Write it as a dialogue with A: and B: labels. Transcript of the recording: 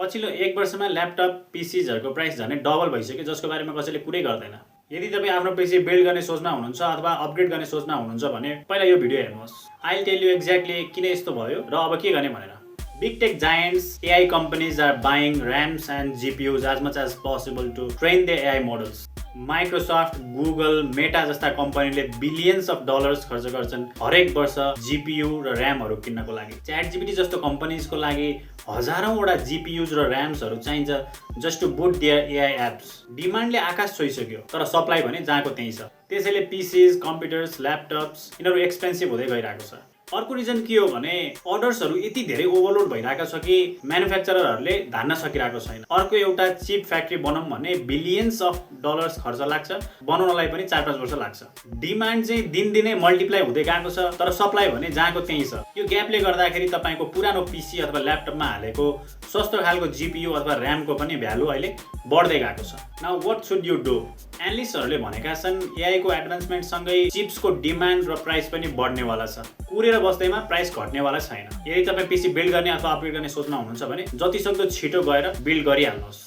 A: पछिल्लो 1 वर्षमा laptop पीसीजहरुको price झनै डबल भइसक्यो जसको बारेमा कसैले कुरै गर्दैन। यदि तपाई आफ्नो पीसी बिल्ड गर्ने सोचमा हुनुहुन्छ अथवा अपग्रेड गर्ने सोचमा हुनुहुन्छ भने पहिला यो भिडियो हेर्नुहोस्। I'll tell you exactly किन यस्तो भयो र अब के गर्ने भनेर। Big tech giants, AI companies are buying RAMs and GPUs as much as possible to train their AI models. Microsoft, Google, Meta जस्ता कम्पनीले बिलियन्स अफ डलर्स खर्च गर्छन् हरेक वर्ष GPU र RAM हरु किन्नको लागि। ChatGPT जस्तो कम्पनीजको लागि हजारौं वटा GPUs र RAMs हरु चाहिन्छ just to boot their AI apps. डिमान्डले आकाश छोइसक्यो तर सप्लाई भने जहाँको त्यही छ। त्यसैले पीसीज, कम्प्युटर्स, ल्यापटप्स यिनीहरु एक्सपेन्सिभ हुँदै गइरहेको छ। अर्को रिजन के हो भने अर्डर्सहरु यति धेरै ओभरलोड भइरहेका छ कि म्यानुफ्याक्चररहरुले धान्न सकिरहेको छैन। अर्को एउटा चिप फ्याक्ट्री बनाउँ भने बिलियन्स अफ डलर्स खर्च लाग्छ, बनाउनलाई पनि 4-5 वर्ष लाग्छ। डिमान्ड चाहिँ दिनदिनै मल्टिप्लाई हुँदै गएको छ तर सप्लाई भने जहाँको त्यही छ। यो ग्यापले गर्दाखेरि तपाईको पुरानो पीसी अथवा ल्यापटपमा हालेको सस्तो खालको GPU अथवा RAM को पनि भ्यालु अहिले बढ्दै गएको छ। Now what should you do? एनालिस्टहरुले भनेका छन् AI को एडभान्समेन्ट सँगै चिप्सको डिमान्ड र प्राइस पनि बढ्नेवाला छ। कुरेर बस्दैमा प्राइस घट्नेवाला छैन। यदि तपाई पीसी बिल्ड गर्ने अथवा अपग्रेड गर्ने सोचमा हुनुहुन्छ भने जतिसक्दो छिटो गएर बिल्ड गरिहाल्नुहोस्।